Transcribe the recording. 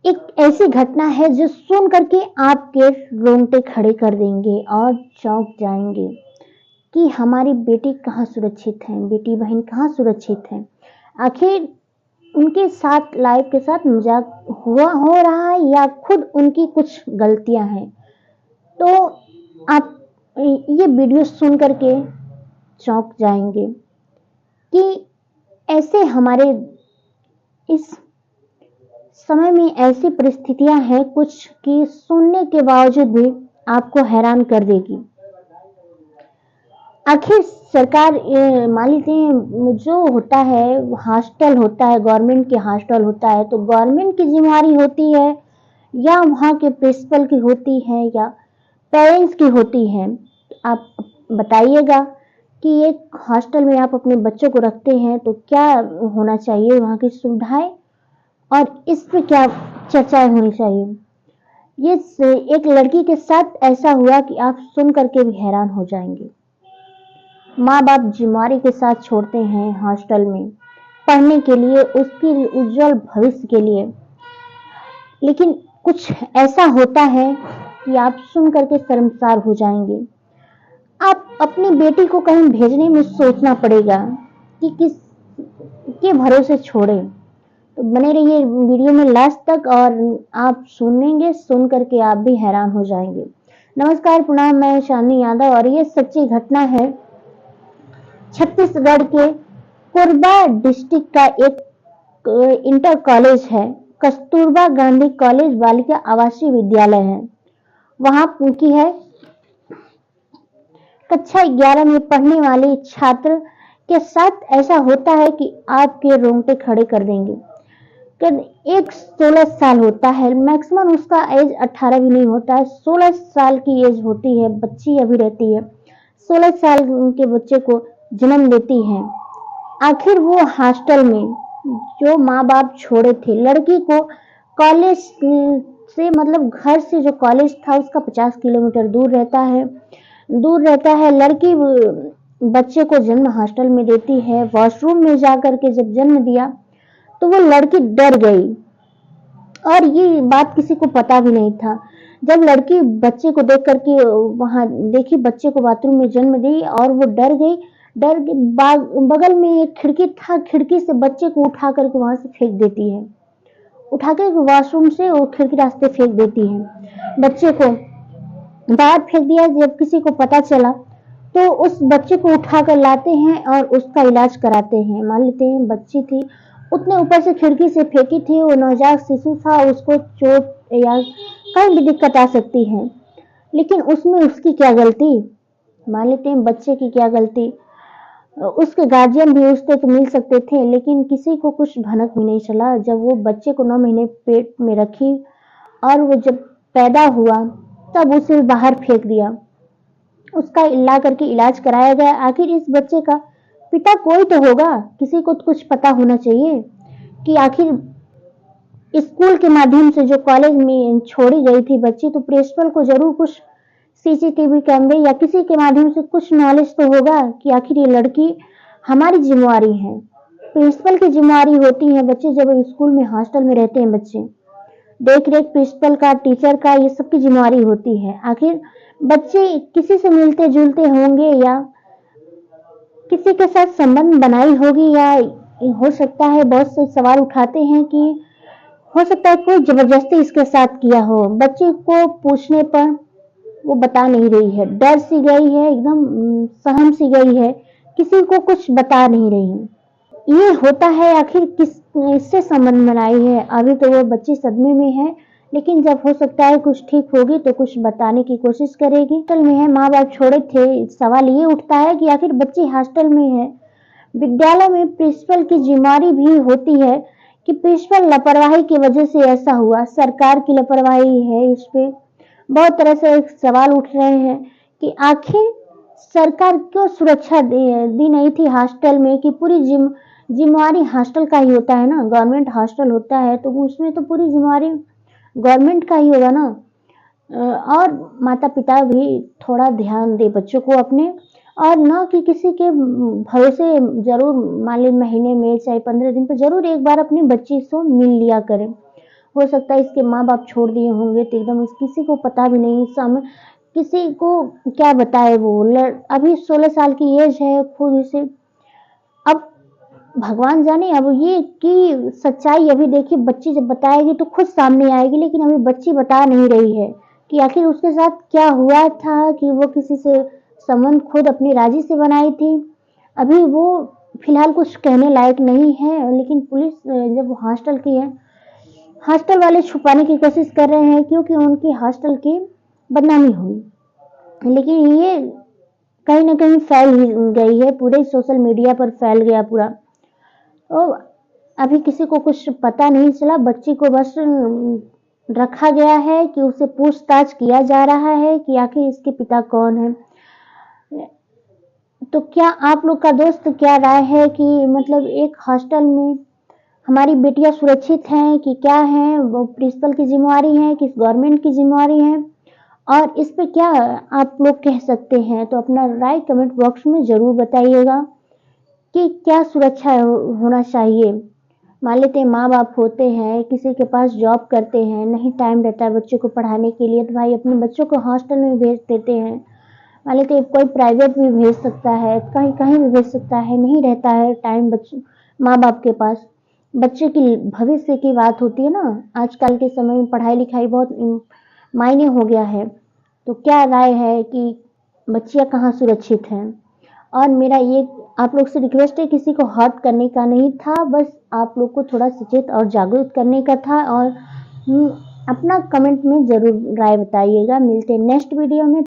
एक ऐसी घटना है जो सुन करके आपके रोंगटे खड़े कर देंगे और चौंक जाएंगे कि हमारी बेटी कहाँ सुरक्षित है, बेटी बहन कहाँ सुरक्षित है। आखिर उनके साथ लाइफ के साथ मजाक हुआ हो रहा है या खुद उनकी कुछ गलतियां हैं। तो आप ये वीडियो सुन करके चौंक जाएंगे कि ऐसे हमारे इस समय में ऐसी परिस्थितियां हैं कुछ कि सुनने के बावजूद भी आपको हैरान कर देगी। आखिर सरकार मान लीजिए जो होता है हॉस्टल होता है, गवर्नमेंट के हॉस्टल होता है, तो गवर्नमेंट की जिम्मेवारी होती है या वहाँ के प्रिंसिपल की होती है या पेरेंट्स की होती है। आप बताइएगा कि एक हॉस्टल में आप अपने बच्चों को रखते हैं तो क्या होना चाहिए, वहाँ की सुविधाएं और इस पे क्या चर्चाएं होनी चाहिए। ये एक लड़की के साथ ऐसा हुआ कि आप सुन करके भी हैरान हो जाएंगे। माँ बाप जिम्मेवारी के साथ छोड़ते हैं हॉस्टल में पढ़ने के लिए, उसकी उज्जवल भविष्य के लिए, लेकिन कुछ ऐसा होता है कि आप सुन करके शर्मसार हो जाएंगे। आप अपनी बेटी को कहीं भेजने में सोचना पड़ेगा कि किस के भरोसे छोड़े। तो बने रहिए वीडियो में लास्ट तक और आप सुनेंगे, सुन करके आप भी हैरान हो जाएंगे। नमस्कार, प्रणाम, मैं शालिनी यादव और ये सच्ची घटना है छत्तीसगढ़ के कोरबा डिस्ट्रिक्ट का एक इंटर कॉलेज है, कस्तूरबा गांधी कॉलेज बालिका आवासीय विद्यालय है। वहां की है कक्षा 11 में पढ़ने वाले छात्र के साथ ऐसा होता है कि आपके रोंगटे खड़े कर देंगे। एक 16 साल होता है, मैक्सिमम उसका एज 18 भी नहीं होता है, 16 साल की एज होती है, बच्ची अभी रहती है, 16 साल के बच्चे को जन्म देती है। आखिर वो हॉस्टल में जो माँ बाप छोड़े थे, लड़की को कॉलेज से मतलब घर से जो कॉलेज था उसका 50 किलोमीटर दूर रहता है। लड़की बच्चे को जन्म हॉस्टल में देती है। वॉशरूम में जाकर के जब जन्म दिया तो वो लड़की डर गई और ये बात किसी को पता भी नहीं था। जब लड़की बच्चे को देख करके वहां देखी, बच्चे को बाथरूम में जन्म दी और वो डर गई। बगल में एक खिड़की था, खिड़की से बच्चे को उठा करके वहां से फेंक देती है, उठा के वॉशरूम से वो खिड़की रास्ते फेंक देती है। बच्चे को बाहर फेंक दिया। जब किसी को पता चला तो उस बच्चे को उठाकर लाते हैं और उसका इलाज कराते हैं। मान लेते हैं बच्ची थी, उतने ऊपर से खिड़की से फेंकी थी, वो नवजात शिशु था, उसको चोट या कहीं भी दिक्कत आ सकती है, लेकिन उसमें उसकी क्या गलती। मान लेते हैं बच्चे की क्या गलती, उसके गार्जियन भी उससे तो मिल सकते थे, लेकिन किसी को कुछ भनक भी नहीं चला। जब वो बच्चे को 9 महीने पेट में रखी और वो जब पैदा हुआ तब उसे बाहर फेंक दिया, उसका ला करके इलाज कराया गया। आखिर इस बच्चे का पिता कोई तो होगा, किसी को तो कुछ पता होना चाहिए कि आखिर स्कूल के माध्यम से जो कॉलेज में छोड़ी गई थी बच्ची, तो प्रिंसिपल को जरूर कुछ सीसीटीवी कैमरे या किसी के माध्यम से कुछ नॉलेज तो होगा कि आखिर ये लड़की हमारी जिम्मेवारी है। प्रिंसिपल की जिम्मेवारी होती है, बच्चे जब स्कूल में हॉस्टल में रहते हैं, बच्चे देख रेख प्रिंसिपल का, टीचर का, ये सबकी जिम्मेवारी होती है। आखिर बच्चे किसी से मिलते जुलते होंगे या किसी के साथ संबंध बनाई होगी, या हो सकता है बहुत से सवाल उठाते हैं कि हो सकता है कोई जबरदस्ती इसके साथ किया हो। बच्चे को पूछने पर वो बता नहीं रही है, डर सी गई है, एकदम सहम सी गई है, किसी को कुछ बता नहीं रही है। ये होता है, आखिर किस इससे संबंध बनाई है। अभी तो वो बच्ची सदमे में है, लेकिन जब हो सकता है कुछ ठीक होगी तो कुछ बताने की कोशिश करेगी। हॉस्टल में है, माँ बाप छोड़े थे, सवाल ये उठता है कि आखिर बच्ची हॉस्टल में है। विद्यालय में प्रिंसिपल की जिम्मेवारी भी होती है कि प्रिंसिपल लापरवाही की वजह से ऐसा हुआ, सरकार की लापरवाही है। इस पे बहुत तरह से सवाल उठ रहे हैं कि आखिर सरकार क्यों सुरक्षा दी नहीं थी हॉस्टल में, कि पूरी जिम्मेवारी हॉस्टल का ही होता है ना, गवर्नमेंट हॉस्टल होता है तो उसमें तो पूरी जिम्मेवारी गवर्नमेंट का ही होगा ना। और माता पिता भी थोड़ा ध्यान दे बच्चों को अपने, और न कि किसी के भरोसे जरूर मान ली महीने में चाहे 15 दिन पर जरूर एक बार अपनी बच्ची से मिल लिया करें। हो सकता है इसके माँ बाप छोड़ दिए होंगे, तो एकदम किसी को पता भी नहीं, किसी को क्या बताए वो। अभी 16 साल की एज है, खुद इसे, अब भगवान जाने अब ये कि सच्चाई अभी देखिए बच्ची जब बताएगी तो खुद सामने आएगी, लेकिन अभी बच्ची बता नहीं रही है कि आखिर उसके साथ क्या हुआ था, कि वो किसी से संबंध खुद अपनी राजी से बनाई थी। अभी वो फिलहाल कुछ कहने लायक नहीं है, लेकिन पुलिस जब हॉस्टल की है, हॉस्टल वाले छुपाने की कोशिश कर रहे हैं क्योंकि उनकी हॉस्टल की बदनामी हुई, लेकिन ये कहीं ना कहीं फैल ही गई है, पूरे सोशल मीडिया पर फैल गया पूरा। तो अभी किसी को कुछ पता नहीं चला, बच्ची को बस रखा गया है कि उसे पूछताछ किया जा रहा है कि आखिर इसके पिता कौन है। तो क्या आप लोग का दोस्त क्या राय है कि मतलब एक हॉस्टल में हमारी बेटियां सुरक्षित हैं कि क्या है, वो प्रिंसिपल की जिम्मेवारी है कि गवर्नमेंट की जिम्मेवारी है, और इस पे क्या आप लोग कह सकते हैं? तो अपना राय कमेंट बॉक्स में जरूर बताइएगा कि क्या सुरक्षा होना चाहिए। मान लेते हैं माँ बाप होते हैं, किसी के पास जॉब करते हैं, नहीं टाइम रहता है बच्चों को पढ़ाने के लिए, तो भाई अपने बच्चों को हॉस्टल में भेज देते हैं। मान लेते हैं कोई प्राइवेट भी भेज सकता है, कहीं कहीं भी भेज सकता है, नहीं रहता है टाइम बच्चों माँ बाप के पास। बच्चे की भविष्य की बात होती है ना, आजकल के समय में पढ़ाई लिखाई बहुत मायने हो गया है। तो क्या राय है कि बच्चियां कहाँ सुरक्षित हैं? और मेरा ये आप लोग से रिक्वेस्ट है, किसी को हर्ट करने का नहीं था, बस आप लोग को थोड़ा सचेत और जागरूक करने का था। और अपना कमेंट में जरूर राय बताइएगा। मिलते हैं नेक्स्ट वीडियो में।